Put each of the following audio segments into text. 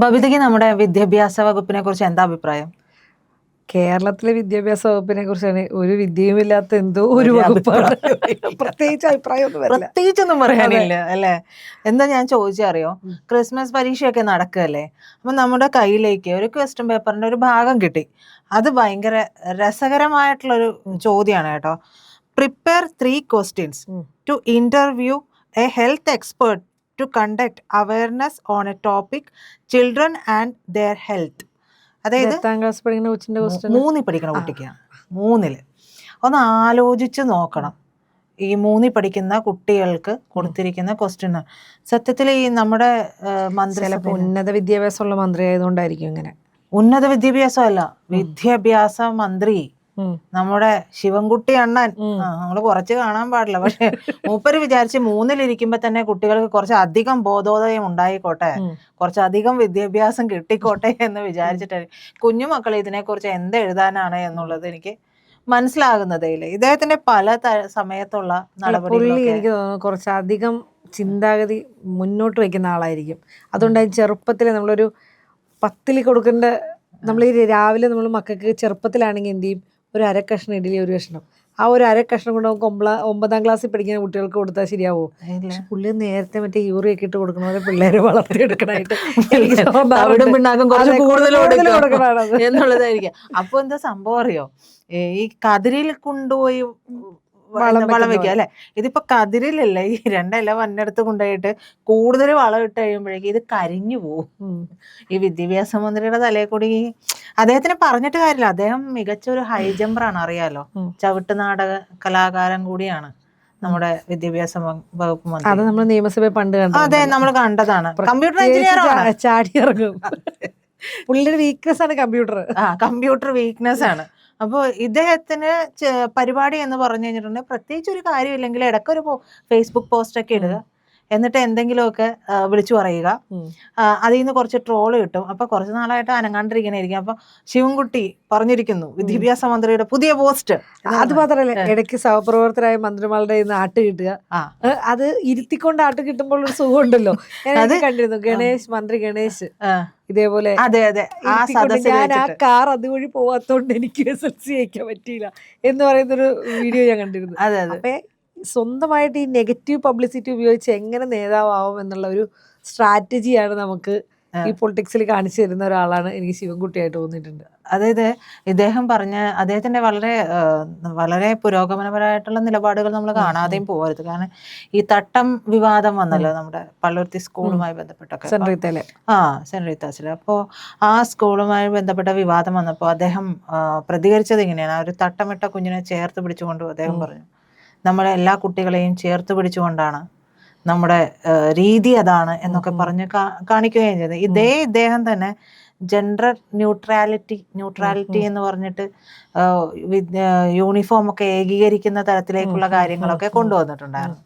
ബബിതയ്ക്ക് നമ്മുടെ വിദ്യാഭ്യാസ വകുപ്പിനെ കുറിച്ച് എന്താ അഭിപ്രായം? കേരളത്തിലെ വിദ്യാഭ്യാസ വകുപ്പിനെ കുറിച്ചാണ് ഒരു വിദ്യയുമില്ലാത്ത എന്തോ ഒരു വകുപ്പാണ്. പ്രത്യേകിച്ച് അഭിപ്രായമൊന്നും വരില്ല. പ്രത്യേകിച്ചൊന്നും പറയാനില്ല അല്ലേ? എന്താ ഞാൻ ചോദിച്ചറിയോ, ക്രിസ്മസ് പരീക്ഷയൊക്കെ നടക്കുകയല്ലേ, അപ്പം നമ്മുടെ കയ്യിലേക്ക് ഒരു ക്വസ്റ്റ്യൻ പേപ്പറിന്റെ ഒരു ഭാഗം കിട്ടി. അത് ഭയങ്കര രസകരമായിട്ടുള്ളൊരു ചോദ്യമാണ് കേട്ടോ. Prepare 3 questions to interview a health expert to conduct awareness on a topic children and their health. അതായത് 10th ക്ലാസ് പഠിക്കുന്ന കൊച്ചിന്റെ ക്വസ്റ്റ്യൻ 3 പഠിക്കുന്ന കുട്ടിക്കാണ്. 3 ഒന്ന് ആലോചിച്ച് നോക്കണം. ഈ 3 പഠിക്കുന്ന കുട്ടികൾക്ക് കൊടുത്തിരിക്കുന്ന ക്വസ്റ്റ്യൻ സത്യത്തിൽ ഈ നമ്മുടെ ചിലപ്പോൾ ഉന്നത വിദ്യാഭ്യാസമുള്ള മന്ത്രി ആയതുകൊണ്ടായിരിക്കും ഇങ്ങനെ. ഉന്നത വിദ്യാഭ്യാസമല്ല, വിദ്യാഭ്യാസ മന്ത്രി നമ്മുടെ ശിവൻകുട്ടി അണ്ണൻ. നമ്മള് കുറച്ച് കാണാൻ പാടില്ല, പക്ഷെ മൂപ്പര് വിചാരിച്ച് 3-ലിരിക്കുമ്പോ തന്നെ കുട്ടികൾക്ക് കുറച്ചധികം ബോധോദയം ഉണ്ടായിക്കോട്ടെ, കുറച്ചധികം വിദ്യാഭ്യാസം കിട്ടിക്കോട്ടെ എന്ന് വിചാരിച്ചിട്ട് കുഞ്ഞുമക്കൾ ഇതിനെക്കുറിച്ച് എന്ത് എഴുതാനാണ് എന്നുള്ളത് എനിക്ക് മനസ്സിലാകുന്നതേ ഇല്ല. ഇദ്ദേഹത്തിന്റെ പല സമയത്തുള്ള നടപടികൾ എനിക്ക് തോന്നുന്നു കുറച്ചധികം ചിന്താഗതി മുന്നോട്ട് വയ്ക്കുന്ന ആളായിരിക്കും. അതുകൊണ്ട് ചെറുപ്പത്തിൽ നമ്മളൊരു 10ൽ കൊടുക്കേണ്ട, നമ്മൾ ഈ രാവിലെ നമ്മൾ മക്കൾക്ക് ചെറുപ്പത്തിലാണെങ്കിൽ എന്ത് ചെയ്യും, ഒരു അരക്കഷ്ണം ഇഡലി, ഒരു കഷ്ണം, ആ ഒരു അരക്കഷ്ണം കൊണ്ട് നമുക്ക് 9ാം ക്ലാസ്സിൽ പഠിക്കുന്ന കുട്ടികൾക്ക് കൊടുത്താൽ ശരിയാവോ? പക്ഷെ പുള്ളി നേരത്തെ മറ്റേ യൂറിയൊക്കെ ഇട്ട് കൊടുക്കണ പോലെ പിള്ളേരെ വളർത്തിയെടുക്കണായിട്ട് എന്നുള്ളതായിരിക്കും. അപ്പൊ എന്താ സംഭവം അറിയോ, ഈ കതിരിൽ കൊണ്ടുപോയി വളം വെക്കുക അല്ലെ. ഇതിപ്പോ കതിരിലല്ല, ഈ 2 ഇല വന്നെടുത്ത് കൊണ്ടുപോയിട്ട് കൂടുതൽ വളം ഇട്ട് കഴിയുമ്പോഴേക്കും ഇത് കരിഞ്ഞു പോവും. ഈ വിദ്യാഭ്യാസ മന്ത്രിയുടെ തലയിൽ കൂടി അദ്ദേഹത്തിന് പറഞ്ഞിട്ട് കാര്യമില്ല. അദ്ദേഹം മികച്ച ഒരു ഹൈ ജമ്പറാണ്, അറിയാലോ. ചവിട്ട് നാടക കലാകാരൻ കൂടിയാണ് നമ്മുടെ വിദ്യാഭ്യാസ വകുപ്പ് മന്ത്രി. അത് നമ്മൾ നിയമസഭയിൽ പണ്ട് കണ്ടു. അതെ, നമ്മൾ കണ്ടതാണ്. കമ്പ്യൂട്ടർ എഞ്ചിനീയർ ചാടി ഇറങ്ങും. പുള്ളിയുടെ വീക്ക്നെസ് ആണ് കമ്പ്യൂട്ടർ. കമ്പ്യൂട്ടർ വീക്ക്നെസ് ആണ്. അപ്പോൾ ഇദ്ദേഹത്തിന് പരിപാടി എന്ന് പറഞ്ഞു കഴിഞ്ഞിട്ടുണ്ടെങ്കിൽ പ്രത്യേകിച്ച് ഒരു കാര്യമില്ലെങ്കിൽ ഇടയ്ക്കൊരു ഫേസ്ബുക്ക് പോസ്റ്റ് ഒക്കെ ഇടുക, എന്നിട്ട് എന്തെങ്കിലുമൊക്കെ വിളിച്ചു പറയുക, അതിൽ നിന്ന് കുറച്ച് ട്രോള് കിട്ടും. അപ്പൊ കുറച്ച് നാളായിട്ട് അനങ്ങാണ്ടിരിക്കണായിരിക്കും. അപ്പൊ ശിവൻകുട്ടി പറഞ്ഞിരിക്കുന്നു വിദ്യാഭ്യാസ മന്ത്രിയുടെ പുതിയ പോസ്റ്റ്. അത് മാത്രല്ല, ഇടയ്ക്ക് സഹപ്രവർത്തകരായ മന്ത്രിമാരുടെ ആട്ട് കിട്ടുക, അത് ഇരുത്തിക്കൊണ്ട് ആട്ട് കിട്ടുമ്പോൾ ഒരു സുഖം ഉണ്ടല്ലോ. ഞാൻ കണ്ടിരുന്നു ഗണേഷ്, മന്ത്രി ഗണേഷ് ഇതേപോലെ ഞാൻ ആ കാർ അതുവഴി പോവാത്തോണ്ട് എനിക്ക് SLC അയക്കാൻ പറ്റിയില്ല എന്ന് പറയുന്നൊരു വീഡിയോ ഞാൻ കണ്ടിരുന്നു. അപ്പൊ സ്വന്തമായിട്ട് ഈ നെഗറ്റീവ് പബ്ലിസിറ്റി ഉപയോഗിച്ച് എങ്ങനെ നേതാവാവും എന്നുള്ള ഒരു സ്ട്രാറ്റജിയാണ് നമുക്ക് ഈ പൊളിറ്റിക്സിൽ കാണിച്ചു തരുന്ന ഒരാളാണ് എനിക്ക് ശിവൻകുട്ടിയായിട്ട് തോന്നിയിട്ടുണ്ട്. അതായത് ഇദ്ദേഹം പറഞ്ഞ അദ്ദേഹത്തിന്റെ വളരെ പുരോഗമനപരമായിട്ടുള്ള നിലപാടുകൾ നമ്മൾ കാണാതെയും പോകരുത്. കാരണം ഈ തട്ടം വിവാദം വന്നല്ലോ നമ്മുടെ പള്ളുരുത്തി സ്കൂളുമായി ബന്ധപ്പെട്ടൊക്കെ, സെന്റ് റീത്താസിൽ. അപ്പോൾ ആ സ്കൂളുമായി ബന്ധപ്പെട്ട വിവാദം വന്നപ്പോൾ അദ്ദേഹം പ്രതികരിച്ചത് ഇങ്ങനെയാണ്. ഒരു തട്ടമിട്ട കുഞ്ഞിനെ ചേർത്ത് പിടിച്ചുകൊണ്ട് അദ്ദേഹം പറഞ്ഞു, നമ്മളെ എല്ലാ കുട്ടികളെയും ചേർത്ത് പിടിച്ചുകൊണ്ടാണ് നമ്മുടെ രീതി അതാണ് എന്നൊക്കെ പറഞ്ഞ് കാണിക്കുകയും ചെയ്തത്. ഇദ്ദേഹം തന്നെ ജെൻഡർ ന്യൂട്രാലിറ്റി എന്ന് പറഞ്ഞിട്ട് യൂണിഫോം ഒക്കെ ഏകീകരിക്കുന്ന തരത്തിലേക്കുള്ള കാര്യങ്ങളൊക്കെ കൊണ്ടുവന്നിട്ടുണ്ടായിരുന്നു.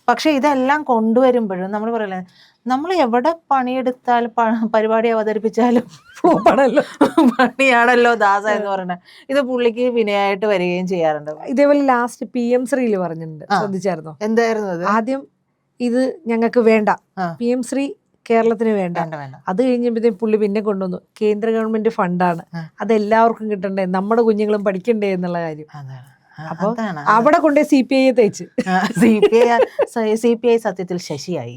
പക്ഷെ ഇതെല്ലാം കൊണ്ടുവരുമ്പോഴും നമ്മൾ പറയലേ, നമ്മൾ എവിടെ പണിയെടുത്താൽ പരിപാടി അവതരിപ്പിച്ചാലും പണിയാണല്ലോ ദാസ എന്ന് പറയുന്നത്. ഇത് പുള്ളിക്ക് വിനയായിട്ട് വരികയും ചെയ്യാറുണ്ട്. ഇതേപോലെ ലാസ്റ്റ് PM ശ്രീയിൽ പറഞ്ഞിട്ടുണ്ട്, ശ്രദ്ധിച്ചായിരുന്നോ? എന്തായിരുന്നു അത്? ആദ്യം ഇത് ഞങ്ങൾക്ക് വേണ്ട, PM ശ്രീ കേരളത്തിന് വേണ്ട. അത് കഴിഞ്ഞപ്പോഴത്തേക്കും പുള്ളി പിന്നെ കൊണ്ടുവന്നു കേന്ദ്ര ഗവൺമെന്റ് ഫണ്ടാണ്, അത് എല്ലാവർക്കും കിട്ടണ്ടേ, നമ്മുടെ കുഞ്ഞുങ്ങളും പഠിക്കണ്ടേ എന്നുള്ള കാര്യം. അപ്പൊ അവിടെ കൊണ്ടേ CPI തേച്ച് CPI സത്യത്തിൽ ശശിയായി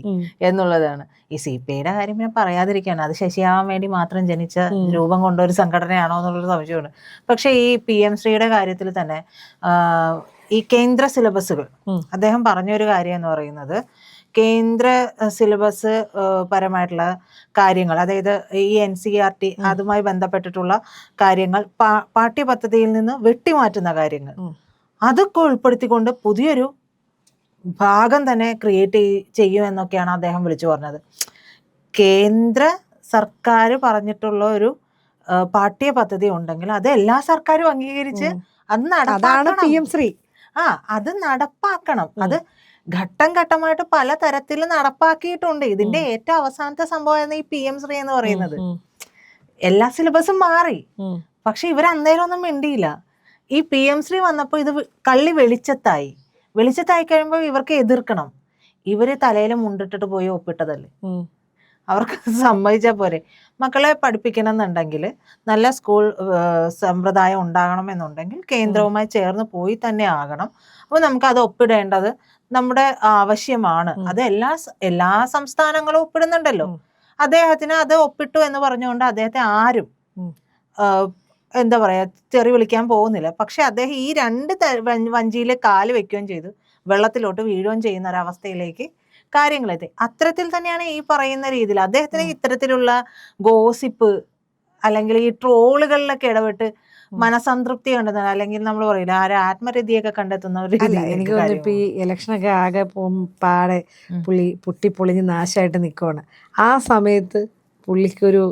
എന്നുള്ളതാണ്. ഈ CPIയുടെ കാര്യം ഞാൻ പറയാതിരിക്കുകയാണ്. അത് ശശിയാവാൻ വേണ്ടി മാത്രം ജനിച്ച രൂപം കൊണ്ട ഒരു സംഘടനയാണോ എന്നുള്ളൊരു സംശയമുണ്ട്. പക്ഷെ ഈ PM ശ്രീയുടെ കാര്യത്തിൽ തന്നെ ഈ കേന്ദ്ര സിലബസുകൾ, അദ്ദേഹം പറഞ്ഞൊരു കാര്യം എന്ന് പറയുന്നത്, കേന്ദ്ര സിലബസ് പരമായിട്ടുള്ള കാര്യങ്ങൾ, അതായത് ഈ NCERT അതുമായി ബന്ധപ്പെട്ടിട്ടുള്ള കാര്യങ്ങൾ, പാഠ്യപദ്ധതിയിൽ നിന്ന് വെട്ടിമാറ്റുന്ന കാര്യങ്ങൾ, അതൊക്കെ ഉൾപ്പെടുത്തിക്കൊണ്ട് പുതിയൊരു ഭാഗം തന്നെ ക്രിയേറ്റ് ചെയ്യുമെന്നൊക്കെയാണ് അദ്ദേഹം വിളിച്ചു പറഞ്ഞത്. കേന്ദ്ര സർക്കാർ പറഞ്ഞിട്ടുള്ള ഒരു പാഠ്യപദ്ധതി ഉണ്ടെങ്കിൽ അത് എല്ലാ സർക്കാരും അംഗീകരിച്ച് അത് നടപ്പാക്കണം. അത് നടപ്പാക്കണം. അത് ഘട്ടം ഘട്ടമായിട്ട് പല തരത്തിൽ നടപ്പാക്കിയിട്ടുണ്ട്. ഇതിന്റെ ഏറ്റവും അവസാനത്തെ സംഭവമായിരുന്നു ഈ PM ശ്രീ എന്ന് പറയുന്നത്. എല്ലാ സിലബസും മാറി, പക്ഷെ ഇവർ അന്നേരം ഒന്നും മിണ്ടിയില്ല. ഈ PM ശ്രീ വന്നപ്പോൾ ഇത് കള്ളി വെളിച്ചത്തായി കഴിയുമ്പോൾ ഇവർക്ക് എതിർക്കണം. ഇവര് തലയിൽ മുണ്ടിട്ടിട്ട് പോയി ഒപ്പിട്ടതല്ലേ. അവർക്ക് സമ്മതിച്ചാൽ പോരെ. മക്കളെ പഠിപ്പിക്കണം എന്നുണ്ടെങ്കിൽ നല്ല സ്കൂൾ സമ്പ്രദായം ഉണ്ടാകണമെന്നുണ്ടെങ്കിൽ കേന്ദ്രവുമായി ചേർന്ന് പോയി തന്നെ ആകണം. അപ്പോൾ നമുക്കത് ഒപ്പിടേണ്ടത് നമ്മുടെ ആവശ്യമാണ്. അത് എല്ലാ സംസ്ഥാനങ്ങളും ഒപ്പിടുന്നുണ്ടല്ലോ. അദ്ദേഹത്തിന് അത് ഒപ്പിട്ടു എന്ന് പറഞ്ഞുകൊണ്ട് അദ്ദേഹത്തെ ആരും എന്താ പറയാ തെറി വിളിക്കാൻ പോകുന്നില്ല. പക്ഷെ അദ്ദേഹം ഈ 2 വഞ്ചിയിൽ കാല് വെക്കുകയും ചെയ്തു, വെള്ളത്തിലോട്ട് വീഴുകയും ചെയ്യുന്ന ഒരവസ്ഥയിലേക്ക് കാര്യങ്ങളെത്തി. അത്തരത്തിൽ തന്നെയാണ് ഈ പറയുന്ന രീതിയിൽ അദ്ദേഹത്തിന് ഇത്തരത്തിലുള്ള ഗോസിപ്പ് അല്ലെങ്കിൽ ഈ ട്രോളുകളിലൊക്കെ ഇടപെട്ട് മനസംതൃപ്തി കണ്ടെത്തുന്ന, അല്ലെങ്കിൽ നമ്മൾ പറയില്ല ആത്മരതിയൊക്കെ കണ്ടെത്തുന്ന ഒരു എനിക്ക് തോന്നുന്നു ഇപ്പൊ ഈ ഇലക്ഷനൊക്കെ ആകെ പാടെ പൊട്ടിപ്പൊളിഞ്ഞ് നാശമായിട്ട് നിൽക്കുവാണ്. ആ സമയത്ത് പുള്ളി ഒരു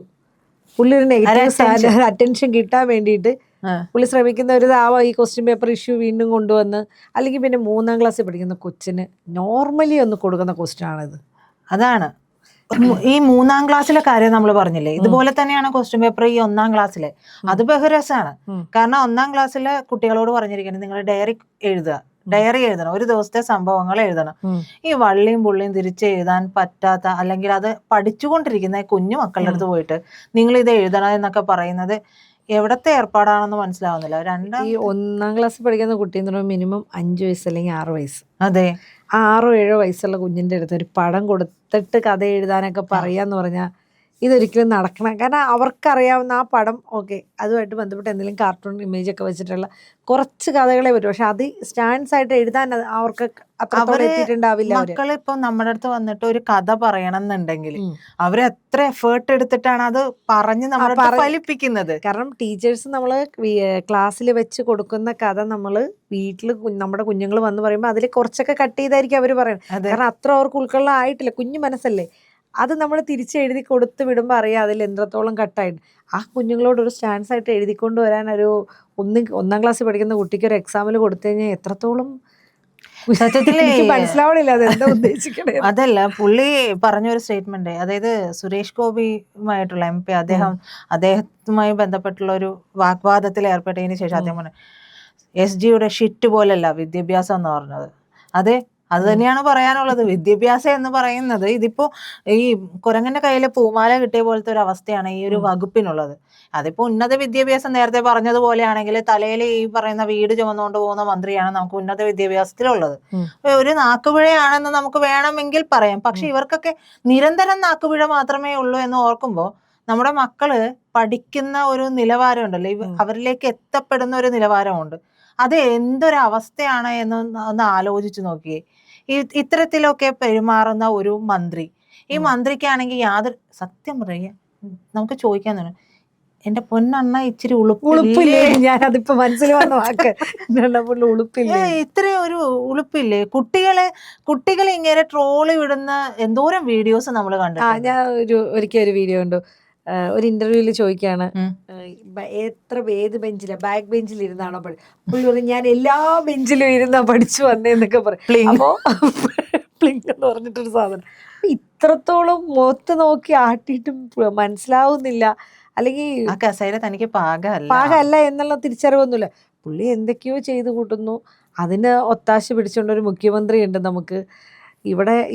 നെഗറ്റീവ് അറ്റൻഷൻ കിട്ടാൻ വേണ്ടിയിട്ട് പുള്ളി ശ്രമിക്കുന്ന ഒരു ഈ ക്വസ്റ്റ്യൻ പേപ്പർ ഇഷ്യൂ വീണ്ടും കൊണ്ടുവന്ന്, അല്ലെങ്കിൽ പിന്നെ 3ാം ക്ലാസ്സിൽ പഠിക്കുന്ന കൊച്ചിന് നോർമലി ഒന്ന് കൊടുക്കുന്ന ക്വസ്റ്റ്യൻ ആണിത്. അതാണ് ഈ 3ാം ക്ലാസ്സിലെ കാര്യം നമ്മൾ പറഞ്ഞില്ലേ, ഇതുപോലെ തന്നെയാണ് ക്വസ്റ്റ്യൻ പേപ്പർ ഈ 1ാം ക്ലാസ്സിലെ. അത് ബഹുരസമാണ്. കാരണം 1ാം ക്ലാസ്സിലെ കുട്ടികളോട് പറഞ്ഞിരിക്കുന്നത് നിങ്ങൾ ഡയറി എഴുതണം, ഒരു ദിവസത്തെ സംഭവങ്ങൾ എഴുതണം. ഈ വള്ളിയും പുള്ളിയും തിരിച്ച് എഴുതാൻ പറ്റാത്ത, അല്ലെങ്കിൽ അത് പഠിച്ചുകൊണ്ടിരിക്കുന്ന കുഞ്ഞു മക്കളുടെ അടുത്ത് പോയിട്ട് നിങ്ങൾ ഇത് എഴുതണം എന്നൊക്കെ പറയുന്നത് എവിടത്തെ ഏർപ്പാടാണെന്ന് മനസ്സിലാവുന്നില്ല. ഈ 1ാം ക്ലാസ്സിൽ പഠിക്കുന്ന കുട്ടി എന്ന് പറയുമ്പോൾ മിനിമം 5 വയസ്സ് അല്ലെങ്കിൽ 6 വയസ്സ്. അതെ, 6-7 വയസ്സുള്ള കുഞ്ഞിന്റെ അടുത്ത് ഒരു പടം കൊടുത്തിട്ട് കഥ എഴുതാനൊക്കെ പറയാന്ന് പറഞ്ഞാൽ ഇതൊരിക്കലും നടക്കണം. കാരണം അവർക്കറിയാവുന്ന ആ പടം അതുമായിട്ട് ബന്ധപ്പെട്ട് എന്തെങ്കിലും കാർട്ടൂൺ ഇമേജ് ഒക്കെ വെച്ചിട്ടുള്ള കുറച്ച് കഥകളെ പറ്റും. പക്ഷെ അത് സ്റ്റാൻഡ്സ് ആയിട്ട് എഴുതാൻ അവർക്ക് അത്രത്തോളം എത്തിയിട്ടുണ്ടാവില്ല. മക്കള് ഇപ്പൊ നമ്മുടെ അടുത്ത് വന്നിട്ട് ഒരു കഥ പറയണം എന്നുണ്ടെങ്കിൽ അവര് എത്ര എഫേർട്ട് എടുത്തിട്ടാണ് അത് പറഞ്ഞ് നമ്മളെ ഫലിപ്പിക്കുന്നത്. കാരണം ടീച്ചേഴ്സ് നമ്മള് ക്ലാസ്സിൽ വെച്ച് കൊടുക്കുന്ന കഥ നമ്മള് വീട്ടിൽ നമ്മുടെ കുഞ്ഞുങ്ങൾ വന്ന് പറയുമ്പോൾ അതിൽ കുറച്ചൊക്കെ കട്ട് ചെയ്തായിരിക്കും അവര് പറയുന്നത്. കാരണം അത്ര അവർക്ക് ഉൾക്കൊള്ളാൻ ആയിട്ടില്ല, കുഞ്ഞു മനസ്സല്ലേ. അത് നമ്മൾ തിരിച്ചെഴുതി കൊടുത്ത് വിടുമ്പോൾ അറിയാം അതിൽ എത്രത്തോളം കട്ടായിട്ട്. ആ കുഞ്ഞുങ്ങളോട് ഒരു സ്റ്റാൻഡ്സ് ആയിട്ട് എഴുതിക്കൊണ്ട് വരാൻ 1ാം ക്ലാസ്സിൽ പഠിക്കുന്ന കുട്ടിക്ക് ഒരു എക്സാമിൽ കൊടുത്തു കഴിഞ്ഞാൽ എത്രത്തോളം സത്യത്തില് മനസ്സിലാവണില്ല അതെന്താ ഉദ്ദേശിക്കണേ. അതല്ല, പുള്ളി പറഞ്ഞൊരു സ്റ്റേറ്റ്മെന്റ്, അതായത് സുരേഷ് ഗോപിയുമായിട്ടുള്ള MP അദ്ദേഹവുമായി ബന്ധപ്പെട്ടുള്ള ഒരു വാഗ്വാദത്തിൽ ഏർപ്പെട്ടതിന് ശേഷം അദ്ദേഹം പറഞ്ഞു SGയുടെ ഷിറ്റ് പോലല്ല വിദ്യാഭ്യാസം എന്ന് പറഞ്ഞത്. അത് തന്നെയാണ് പറയാനുള്ളത്. വിദ്യാഭ്യാസം എന്ന് പറയുന്നത് ഇതിപ്പോ ഈ കുരങ്ങന്റെ കയ്യില് പൂമാല കിട്ടിയ പോലത്തെ ഒരു അവസ്ഥയാണ് ഈ ഒരു വകുപ്പിനുള്ളത്. അതിപ്പോ ഉന്നത വിദ്യാഭ്യാസം നേരത്തെ പറഞ്ഞതുപോലെയാണെങ്കിൽ തലയിൽ ഈ പറയുന്ന വീട് ചുമന്നുകൊണ്ട് പോകുന്ന മന്ത്രിയാണ് നമുക്ക് ഉന്നത വിദ്യാഭ്യാസത്തിലുള്ളത്. ഒരു നാക്കുപിഴയാണെന്ന് നമുക്ക് വേണമെങ്കിൽ പറയാം. പക്ഷെ ഇവർക്കൊക്കെ നിരന്തരം നാക്കുപിഴ മാത്രമേ ഉള്ളൂ എന്ന് ഓർക്കുമ്പോൾ നമ്മുടെ മക്കള് പഠിക്കുന്ന ഒരു നിലവാരം ഉണ്ടല്ലോ, അവരിലേക്ക് എത്തപ്പെടുന്ന ഒരു നിലവാരമുണ്ട്. അത് എന്തൊരവസ്ഥയാണ് ഒന്ന് ആലോചിച്ച് നോക്കിയേ. ഇത്തരത്തിലൊക്കെ പെരുമാറുന്ന ഒരു മന്ത്രി, ഈ മന്ത്രിക്കാണെങ്കിൽ സത്യം പറയാ നമുക്ക് ചോദിക്കാൻ തോന്നും, എന്റെ പൊന്നണ്ണ ഇച്ചിരി ഉളുപ്പില്ലേ? ഞാനതിപ്പോ മനസ്സിൽ വന്ന വാക്ക് ഉളുപ്പില്ലേ, ഇത്രയും ഒരു ഉളുപ്പില്ലേ? കുട്ടികളെ ഇങ്ങനെ ട്രോളി വിടുന്ന എന്തോരം വീഡിയോസ് നമ്മൾ കണ്ടു. ഞാൻ ഒരിക്കൽ ഒരു വീഡിയോ കണ്ടു. ഒരു ഇന്റർവ്യൂവിൽ ചോദിക്കാണ് ഏത് ബെഞ്ചിലാ, ബാക്ക് ബെഞ്ചിൽ ഇരുന്നാണോ പുള്ളി പറയും ഞാൻ എല്ലാ ബെഞ്ചിലും ഇരുന്നാ പഠിച്ചു വന്നേന്നൊക്കെ പറയും. അപ്പോ പ്ലിങ് എന്ന് പറഞ്ഞിട്ടൊരു സാധനം ഇത്രത്തോളം മുഖത്ത് നോക്കി ആട്ടിയിട്ടും മനസ്സിലാവുന്നില്ല, അല്ലെങ്കിൽ തനിക്ക് പാകമല്ല എന്നുള്ള തിരിച്ചറിവൊന്നുമില്ല. പുള്ളി എന്തൊക്കെയോ ചെയ്തു കൂട്ടുന്നു. അതിന് ഒത്താശ പിടിച്ചുകൊണ്ട് ഒരു മുഖ്യമന്ത്രി ഉണ്ട് നമുക്ക്.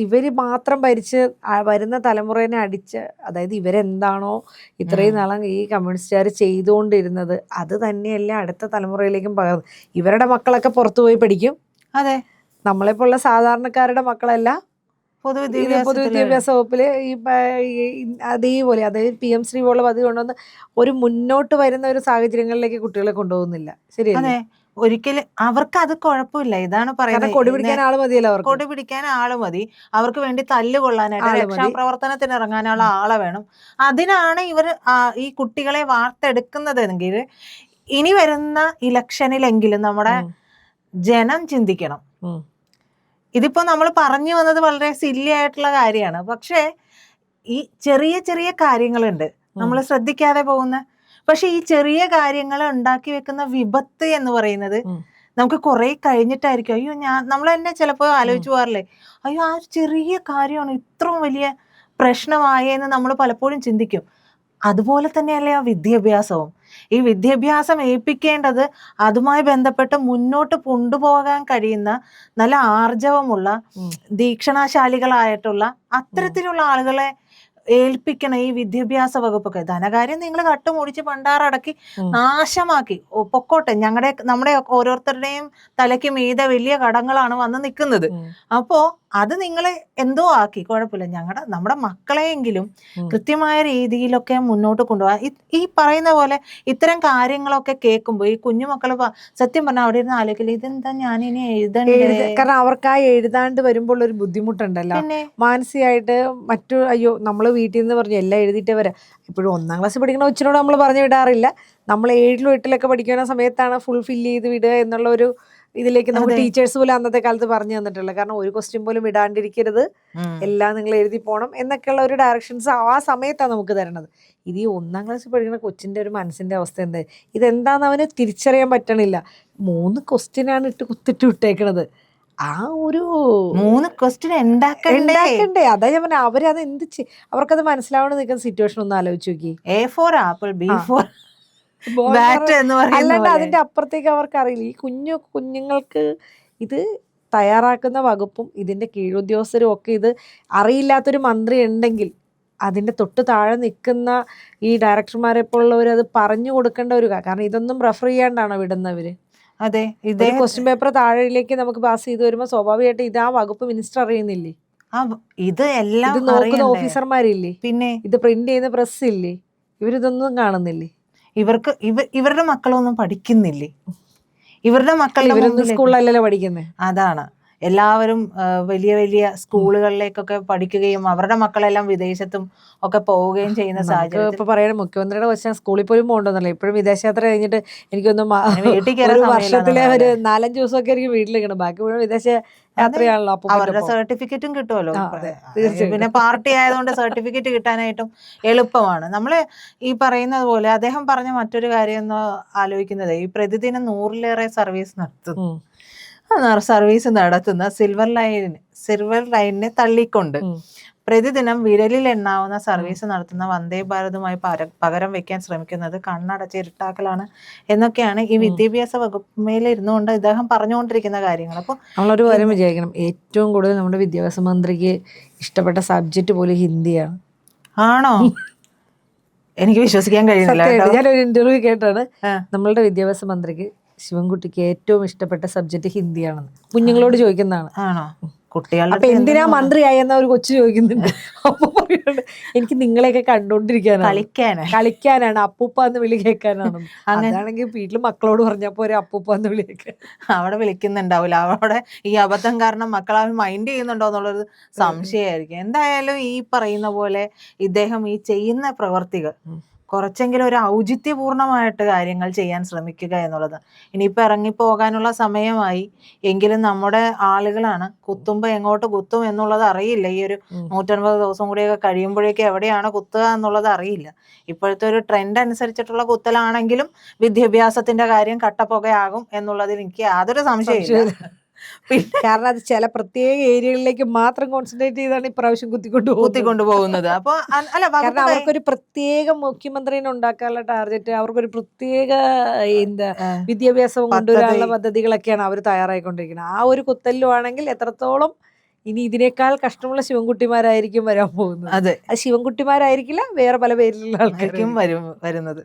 ഇവര് മാത്രം ഭരിച്ച് വരുന്ന തലമുറേനെ അടിച്ച്, അതായത് ഇവരെന്താണോ ഇത്രയും നാളം ഈ കമ്മ്യൂണിസ്റ്റുകാർ ചെയ്തുകൊണ്ടിരുന്നത് അത് തന്നെയല്ല അടുത്ത തലമുറയിലേക്കും പകർന്നു. ഇവരുടെ മക്കളൊക്കെ പുറത്തു പോയി പഠിക്കും. അതെ, നമ്മളെപ്പോലുള്ള സാധാരണക്കാരുടെ മക്കളെല്ലാം പൊതുവിദ്യാഭ്യാസ വകുപ്പില് അതേപോലെ, അതായത് PM ശ്രീ പോലുള്ള പദ്ധതി കൊണ്ടുവന്ന് ഒരു മുന്നോട്ട് വരുന്ന ഒരു സാഹചര്യങ്ങളിലേക്ക് കുട്ടികളെ കൊണ്ടുപോകുന്നില്ല. ശരിയല്ലേ? ഒരിക്കലും അവർക്ക് അത് കുഴപ്പമില്ല. ഇതാണ് പറയുന്നത്, കൊടി പിടിക്കാൻ ആള് മതിയല്ലോ. കൊടി പിടിക്കാൻ ആള് മതി, അവർക്ക് വേണ്ടി തല്ലുകൊള്ളാനായിട്ട് രക്ഷാപ്രവർത്തനത്തിന് ഇറങ്ങാനുള്ള ആളെ വേണം. അതിനാണ് ഇവർ ഈ കുട്ടികളെ വാർത്തെടുക്കുന്നതെങ്കിൽ ഇനി വരുന്ന ഇലക്ഷനിലെങ്കിലും നമ്മുടെ ജനം ചിന്തിക്കണം. ഇതിപ്പോ നമ്മൾ പറഞ്ഞു വന്നത് വളരെ സില്ലി ആയിട്ടുള്ള കാര്യമാണ്. പക്ഷെ ഈ ചെറിയ ചെറിയ കാര്യങ്ങളുണ്ട് നമ്മൾ ശ്രദ്ധിക്കാതെ പോകുന്ന. പക്ഷെ ഈ ചെറിയ കാര്യങ്ങൾ ഉണ്ടാക്കി വെക്കുന്ന വിപത്ത് എന്ന് പറയുന്നത് നമുക്ക് കുറെ കഴിഞ്ഞിട്ടായിരിക്കും. അയ്യോ നമ്മൾ തന്നെ ചിലപ്പോൾ ആലോചിച്ച് പോകാറില്ലേ, അയ്യോ ആ ഒരു ചെറിയ കാര്യമാണ് ഇത്രയും വലിയ പ്രശ്നമായെന്ന് നമ്മൾ പലപ്പോഴും ചിന്തിക്കും. അതുപോലെ തന്നെയല്ലേ ആ വിദ്യാഭ്യാസവും. ഈ വിദ്യാഭ്യാസം ഏൽപ്പിക്കേണ്ടത് അതുമായി ബന്ധപ്പെട്ട് മുന്നോട്ട് കൊണ്ടുപോകാൻ കഴിയുന്ന നല്ല ആർജവമുള്ള ദീക്ഷണാശാലികളായിട്ടുള്ള അത്തരത്തിലുള്ള ആളുകളെ ഏൽപ്പിക്കണം ഈ വിദ്യാഭ്യാസ വകുപ്പൊക്കെ. ധനകാര്യം നിങ്ങൾ കട്ടുമുടിച്ച് പണ്ടാറടക്കി നാശമാക്കി പൊക്കോട്ടെ, നമ്മുടെ ഓരോരുത്തരുടെയും തലയ്ക്ക് മീതെ വലിയ കടങ്ങളാണ് വന്ന് നിൽക്കുന്നത്. അപ്പോ അത് നിങ്ങൾ എന്തോ ആക്കി കുഴപ്പമില്ല, നമ്മുടെ മക്കളെയെങ്കിലും കൃത്യമായ രീതിയിലൊക്കെ മുന്നോട്ട് കൊണ്ടുപോകാൻ. ഈ പറയുന്ന പോലെ ഇത്തരം കാര്യങ്ങളൊക്കെ കേൾക്കുമ്പോൾ ഈ കുഞ്ഞുമക്കൾ സത്യം പറഞ്ഞാൽ അവിടെ ഇരുന്ന് ആലോചിക്കില്ല, ഇതെന്താ ഞാനിനി എഴുതണ്ടേ. കാരണം അവർക്ക് ആ എഴുതാണ്ട് വരുമ്പോൾ ഒരു ബുദ്ധിമുട്ടുണ്ടല്ലോ മാനസികമായിട്ട്. അയ്യോ നമ്മള് വീട്ടിൽ നിന്ന് പറഞ്ഞു എല്ലാം എഴുതിയിട്ട് വരാം. ഇപ്പോഴും 1ാം ക്ലാസ് പഠിക്കുന്ന കൊച്ചിനോട് നമ്മൾ പറഞ്ഞു വിടാറില്ല. നമ്മൾ 7ലും 8ലൊക്കെ പഠിക്കുന്ന സമയത്താണ് ഫുൾ ഫില്ല് ചെയ്ത് വിടുക എന്നുള്ള ഒരു ഇതിലേക്ക് നമുക്ക് ടീച്ചേഴ്സ് പോലും അന്നത്തെ കാലത്ത് പറഞ്ഞു തന്നിട്ടുള്ളത്. കാരണം ഒരു ക്വസ്റ്റ്യൻ പോലും ഇടാണ്ടിരിക്കരുത്, എല്ലാം നിങ്ങൾ എഴുതി പോകണം എന്നൊക്കെയുള്ള ഒരു ഡയറക്ഷൻസ് ആ സമയത്താണ് നമുക്ക് തരണത്. ഇത് ഈ 1ാം ക്ലാസ്സിൽ പഠിക്കുന്ന കൊച്ചിന്റെ ഒരു മനസ്സിന്റെ അവസ്ഥ എന്താ, ഇതെന്താന്ന് അവന് തിരിച്ചറിയാൻ പറ്റണില്ല. 3 ക്വസ്റ്റ്യനാണ് കുത്തിട്ട് വിട്ടേക്കണത്. ആ ഒരു 3 ക്വസ്റ്റ്യൻ ഉണ്ടാക്കണ്ടേ? അതാ ഞാൻ പറഞ്ഞ അവരത് അവർക്കത് മനസ്സിലാവണം നിൽക്കുന്ന സിറ്റുവേഷൻ ഒന്ന് ആലോചിച്ച് നോക്കി. A4 ആപ്പിൾ, B4 ബാറ്റ് എന്ന് പറയുന്നത്. അല്ലാണ്ട് അതിന്റെ അപ്പുറത്തേക്ക് അവർക്ക് അറിയില്ല. ഈ കുഞ്ഞുങ്ങൾക്ക് ഇത് തയ്യാറാക്കുന്ന വകുപ്പും ഇതിന്റെ കീഴുദ്യോഗസ്ഥരും ഒക്കെ ഇത് അറിയില്ലാത്തൊരു മന്ത്രി ഉണ്ടെങ്കിൽ അതിന്റെ തൊട്ട് താഴെ നിൽക്കുന്ന ഈ ഡയറക്ടർമാരെ പോലുള്ളവർ അത് പറഞ്ഞു കൊടുക്കേണ്ട ഒരു കാരണം ഇതൊന്നും റെഫർ ചെയ്യാണ്ടാണോ വിടുന്നവര്. അതെ, ഇതേ ക്വസ്റ്റ്യൻ പേപ്പർ താഴേക്ക് നമുക്ക് പാസ് ചെയ്ത് വരുമ്പോൾ സ്വാഭാവികമായിട്ട് ഇത് ആ വകുപ്പ് മിനിസ്റ്റർ അറിയുന്നില്ലേ, ഇത് എല്ലാം നോക്കുന്ന ഓഫീസർമാരില്ലേ, പിന്നെ ഇത് പ്രിന്റ് ചെയ്യുന്ന പ്രസ് ഇല്ലേ, ഇവരിതൊന്നും കാണുന്നില്ലേ. ഇവരുടെ മക്കളൊന്നും പഠിക്കുന്നില്ലേ, ഇവരുടെ മക്കൾ സ്കൂളിലല്ലല്ലോ പഠിക്കുന്നത്. അതാണ് എല്ലാവരും വലിയ വലിയ സ്കൂളുകളിലേക്കൊക്കെ പഠിക്കുകയും അവരുടെ മക്കളെല്ലാം വിദേശത്തും ഒക്കെ പോവുകയും ചെയ്യുന്ന സാഹചര്യം. ഇപ്പൊ പറയണ മുഖ്യമന്ത്രിയുടെ ക്വസ്റ്റ്യൻ സ്കൂളിൽ പോലും പോകണ്ടെന്നല്ല. ഇപ്പോഴും വിദേശയാത്ര കഴിഞ്ഞിട്ട് എനിക്കൊന്നും വർഷത്തിലെ ഒരു 4-5 ദിവസമൊക്കെ എനിക്ക് വീട്ടിലിരിക്കണം, ബാക്കി മുഴുവൻ വിദേശ യാത്രയാണല്ലോ. അപ്പൊ അവരുടെ സർട്ടിഫിക്കറ്റും കിട്ടുമല്ലോ. പിന്നെ പാർട്ടി ആയതുകൊണ്ട് സർട്ടിഫിക്കറ്റ് കിട്ടാനായിട്ടും എളുപ്പമാണ്. നമ്മള് ഈ പറയുന്നത് പോലെ അദ്ദേഹം പറഞ്ഞ മറ്റൊരു കാര്യം എന്ന് ആലോചിക്കുന്നത്, ഈ പ്രതിദിനം 100ലേറെ സർവീസ് നടത്തുന്ന സിൽവർ ലൈനിനെ തള്ളിക്കൊണ്ട് പ്രതിദിനം വിരലിൽ എണ്ണാവുന്ന സർവീസ് നടത്തുന്ന വന്ദേ ഭാരതുമായി പകരം വെക്കാൻ ശ്രമിക്കുന്നത് കണ്ണടച്ച് ഇരുട്ടാക്കലാണ് എന്നൊക്കെയാണ് ഈ വിദ്യാഭ്യാസ വകുപ്പിൽ ഇരുന്നുകൊണ്ട് ഇദ്ദേഹം പറഞ്ഞുകൊണ്ടിരിക്കുന്ന കാര്യങ്ങൾ. അപ്പോൾ നമ്മളൊരു കാര്യം വിചാരിക്കണം, ഏറ്റവും കൂടുതൽ നമ്മുടെ വിദ്യാഭ്യാസ മന്ത്രിക്ക് ഇഷ്ടപ്പെട്ട സബ്ജക്റ്റ് പോലും ഹിന്ദിയാണ്. ആണോ? എനിക്ക് വിശ്വസിക്കാൻ കഴിയുന്നില്ല. ഞാനൊരു ഇന്റർവ്യൂ കേട്ടാണ് നമ്മളുടെ വിദ്യാഭ്യാസ മന്ത്രിക്ക് ശിവൻകുട്ടിക്ക് ഏറ്റവും ഇഷ്ടപ്പെട്ട സബ്ജക്ട് ഹിന്ദിയാണെന്ന് കുഞ്ഞുങ്ങളോട് ചോദിക്കുന്നതാണ്. ആണോ? കുട്ടികളുടെ അപ്പൊ എന്തിനാ മന്ത്രിയായി എന്ന ഒരു കൊച്ചു ചോദിക്കുന്നുണ്ട്. അപ്പൊ പറയുന്നുണ്ട് എനിക്ക് നിങ്ങളെയൊക്കെ കണ്ടോണ്ടിരിക്കാനാണ്, കളിക്കാനാണ്, അപ്പൂപ്പ എന്ന് വിളി കേൾക്കാനാണ്. അങ്ങനെയാണെങ്കിൽ വീട്ടില് മക്കളോട് പറഞ്ഞപ്പോ ഒരു അപ്പൂപ്പ എന്ന് വിളി കേൾക്കാൻ അവിടെ വിളിക്കുന്നുണ്ടാവില്ല. അവിടെ ഈ അബദ്ധം കാരണം മക്കൾ അവർ മൈൻഡ് ചെയ്യുന്നുണ്ടോ എന്നുള്ളൊരു സംശയമായിരിക്കും. എന്തായാലും ഈ പറയുന്ന പോലെ ഇദ്ദേഹം ഈ ചെയ്യുന്ന പ്രവർത്തികൾ കുറച്ചെങ്കിലും ഒരു ഔചിത്യപൂർണമായിട്ട് കാര്യങ്ങൾ ചെയ്യാൻ ശ്രമിക്കുക എന്നുള്ളത്. ഇനിയിപ്പോൾ ഇറങ്ങിപ്പോകാനുള്ള സമയമായി എങ്കിലും നമ്മുടെ ആളുകളാണ് കുത്തുമ്പോൾ എങ്ങോട്ട് കുത്തും എന്നുള്ളത് അറിയില്ല. ഈ ഒരു 150 ദിവസം കൂടിയൊക്കെ കഴിയുമ്പോഴേക്കും എവിടെയാണ് കുത്തുക എന്നുള്ളത് അറിയില്ല. ഇപ്പോഴത്തെ ഒരു ട്രെൻഡ് അനുസരിച്ചിട്ടുള്ള കുത്തലാണെങ്കിലും വിദ്യാഭ്യാസത്തിന്റെ കാര്യം കട്ടപ്പുകയാകും എന്നുള്ളതിൽ എനിക്ക് യാതൊരു സംശയമില്ല. കാരണം അത് ചില പ്രത്യേക ഏരിയകളിലേക്ക് മാത്രം കോൺസെൻട്രേറ്റ് ചെയ്താണ് ഇപ്രാവശ്യം കുത്തിക്കൊണ്ടു പോകുന്നത്. അപ്പൊ കാരണം അവർക്കൊരു പ്രത്യേക മുഖ്യമന്ത്രിനെ ഉണ്ടാക്കാനുള്ള ടാർഗറ്റ്, അവർക്കൊരു പ്രത്യേക വിദ്യാഭ്യാസവും കൊണ്ടുവരാനുള്ള പദ്ധതികളൊക്കെയാണ് അവർ തയ്യാറായിക്കൊണ്ടിരിക്കുന്നത്. ആ ഒരു കുത്തലുവാണെങ്കിൽ എത്രത്തോളം ഇനി ഇതിനേക്കാൾ കഷ്ടമുള്ള ശിവൻകുട്ടിമാരായിരിക്കും വരാൻ പോകുന്നത്. അതെ, അത് ശിവൻകുട്ടിമാരായിരിക്കില്ല, വേറെ പല പേരിലുള്ള ആൾക്കാരും വരുന്നത്.